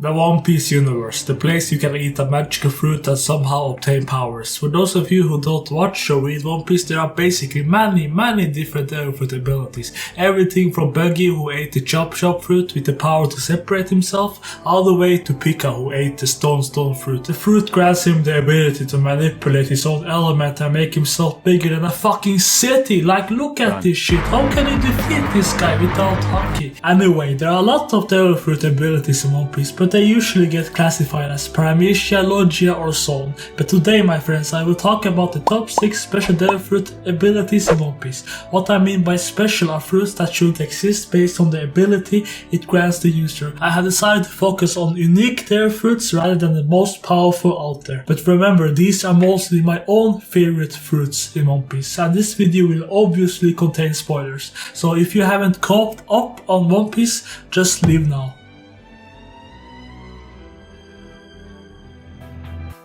The One Piece universe, the place you can eat a magical fruit and somehow obtain powers. For those of you who don't watch or read One Piece, there are basically many different fruit abilities. Everything from Buggy, who ate the chop fruit with the power to separate himself, all the way to Pika, who ate the stone fruit. The fruit grants him the ability to manipulate his own element and make himself bigger than a fucking city. Like, look at this shit. How can you defeat this guy without hockey? Anyway, there are a lot of devil fruit abilities in One Piece, but they usually get classified as Paramecia, Logia or Zone. But today, my friends, I will talk about the top 6 special devil fruit abilities in One Piece. What I mean by special are fruits that should exist based on the ability it grants the user. I have decided to focus on unique devil fruits rather than the most powerful out there. But remember, these are mostly my own favorite fruits in One Piece, and this video will obviously contain spoilers. So if you haven't caught up on One Piece, just leave now.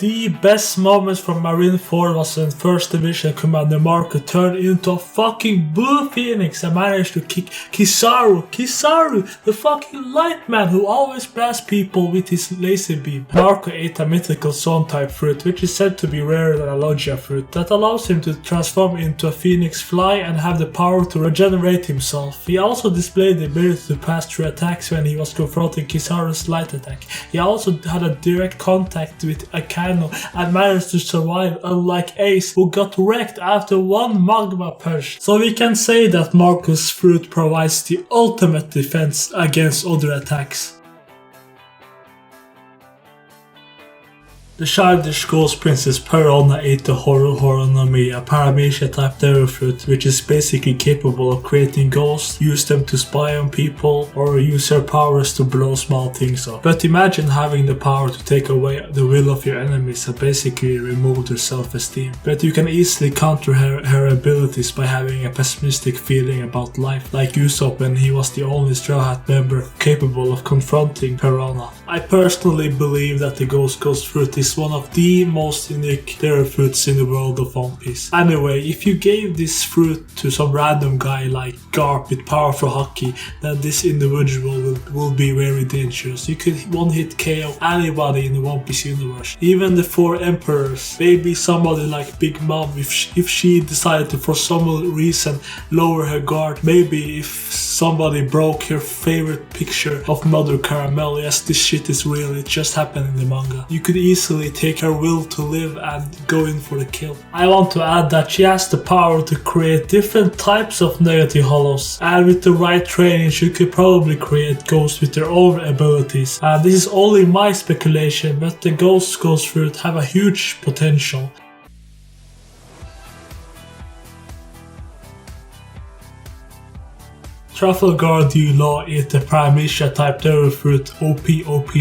The best moment from Marineford was when First Division Commander Marco turned into a fucking Blue Phoenix and managed to kick Kizaru, the fucking light man who always blasts people with his laser beam. Marco ate a mythical zone type fruit, which is said to be rarer than a Logia fruit, that allows him to transform into a phoenix fly and have the power to regenerate himself. He also displayed the ability to pass through attacks when he was confronting Kizaru's light attack. He also had a direct contact with a and managed to survive, unlike Ace, who got wrecked after one magma punch. So we can say that Marco's fruit provides the ultimate defense against other attacks. The childish ghost princess Perona ate the Horonomi, a Paramecia type devil fruit, which is basically capable of creating ghosts, use them to spy on people, or use her powers to blow small things up. But imagine having the power to take away the will of your enemies and basically remove their self-esteem. But you can easily counter her abilities by having a pessimistic feeling about life, like Usopp when he was the only Straw Hat member capable of confronting Perona. I personally believe that the ghost fruit is one of the most unique devil fruits in the world of One Piece. Anyway, if you gave this fruit to some random guy like Garp with powerful hockey, then this individual will be very dangerous. You could one-hit KO anybody in the One Piece universe, even the 4 emperors. Maybe somebody like Big Mom if she decided to for some reason lower her guard. Maybe if somebody broke her favorite picture of Mother Caramel. Yes, this shit is real, it just happened in the manga. You could easily take her will to live and go in for the kill. I want to add that she has the power to create different types of negative hollows, and with the right training she could probably create ghosts with their own abilities. And this is only my speculation, but the ghost fruit have a huge potential. Trafalgar du Law ate the Paramecia type devil fruit OP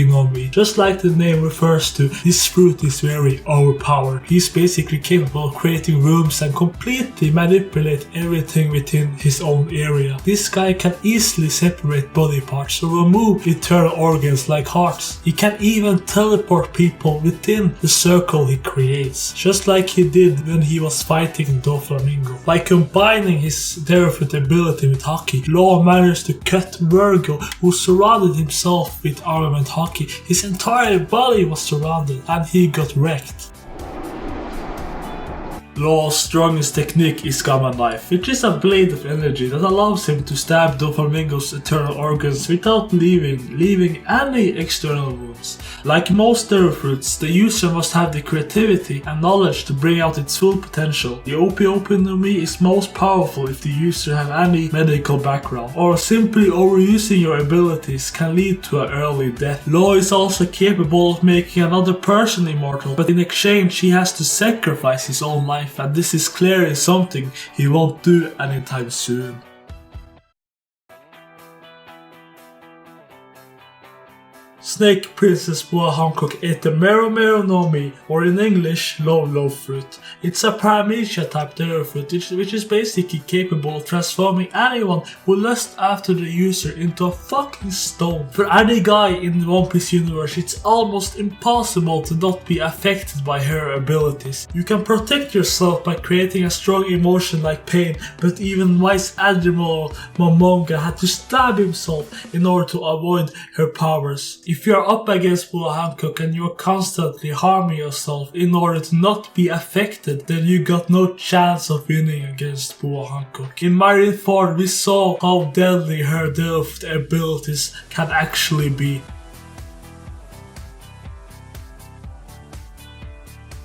no Mi. Just like the name refers to, this fruit is very overpowered. He's basically capable of creating rooms and completely manipulate everything within his own area. This guy can easily separate body parts or remove internal organs like hearts. He can even teleport people within the circle he creates, just like he did when he was fighting Doflamingo. By combining his devil fruit ability with hockey, Law managed to cut Virgo, who surrounded himself with armament hockey. His entire body was surrounded and he got wrecked. Law's strongest technique is Gamma Knife, which is a blade of energy that allows him to stab Doflamingo's internal organs without leaving any external wounds. Like most devil fruits, the user must have the creativity and knowledge to bring out its full potential. The OP no Mi is most powerful if the user have any medical background, or simply overusing your abilities can lead to an early death. Law is also capable of making another person immortal, but in exchange he has to sacrifice his own life. And this is clearly something he won't do anytime soon. Snake Princess Boa Hancock ate the Mero no Mi, or in English, Love fruit. It's a Paramecia type devil fruit, which is basically capable of transforming anyone who lusts after the user into a fucking stone. For any guy in the One Piece universe, it's almost impossible to not be affected by her abilities. You can protect yourself by creating a strong emotion like pain, but even Vice Admiral Momonga had to stab himself in order to avoid her powers. If you're up against Bull Hancock and you're constantly harming yourself in order to not be affected, then you got no chance of winning against Bull Hancock. In Marineford, we saw how deadly her delft abilities can actually be.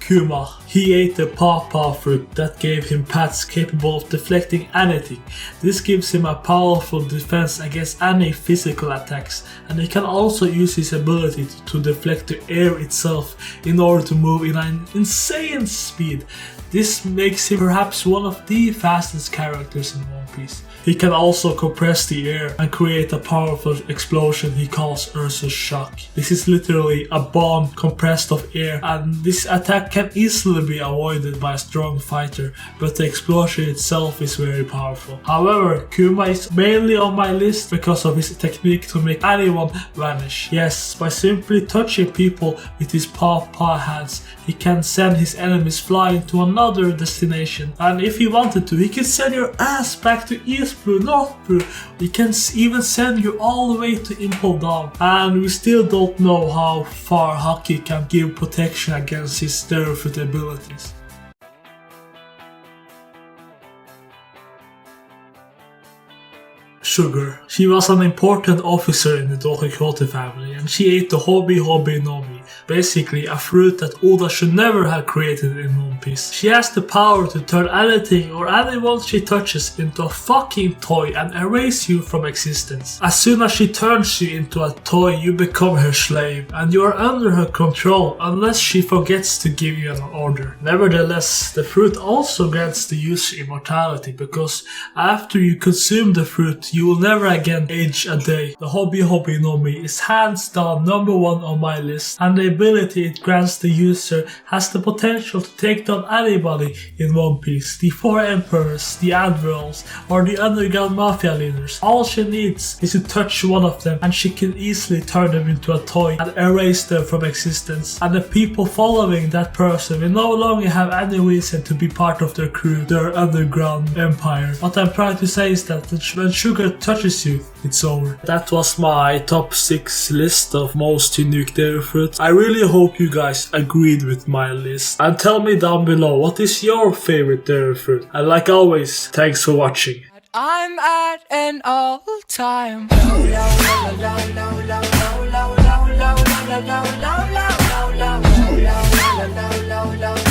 Kuma. He ate the pawpaw fruit that gave him pads capable of deflecting anything. This gives him a powerful defense against any physical attacks, and he can also use his ability to deflect the air itself in order to move in an insane speed. This makes him perhaps one of the fastest characters in One Piece. He can also compress the air and create a powerful explosion he calls Ursus Shock. This is literally a bomb compressed of air, and this attack can easily be avoided by a strong fighter, but the explosion itself is very powerful. However, Kuma is mainly on my list because of his technique to make anyone vanish. Yes, by simply touching people with his paw hands, he can send his enemies flying to another destination, and if he wanted to, he can send your ass back to East Blue, North Blue. He can even send you all the way to Impel Down, and we still don't know how far Haki can give protection against his Stereofoot abilities. Sugar. She was an important officer in the Don Quixote family, and she ate the Hobi Hobi no Mi, basically a fruit that Oda should never have created in One Piece. She has the power to turn anything or anyone she touches into a fucking toy and erase you from existence. As soon as she turns you into a toy, you become her slave, and you are under her control unless she forgets to give you an order. Nevertheless, the fruit also grants the user immortality, because after you consume the fruit, you will never again age a day. The Hobi Hobi no Mi is hands down number one on my list, and the ability it grants the user has the potential to take down anybody in One Piece. The 4 emperors, the admirals, or the underground mafia leaders. All she needs is to touch one of them, and she can easily turn them into a toy and erase them from existence. And the people following that person will no longer have any reason to be part of their crew, their underground empire. What I'm trying to say is that when Sugar touches you, it's over. That was my top 6 list of most unique dairy fruits. I really hope you guys agreed with my list, and tell me down below, what is your favorite dairy fruit? And like always, thanks for watching. I'm at an all-time low.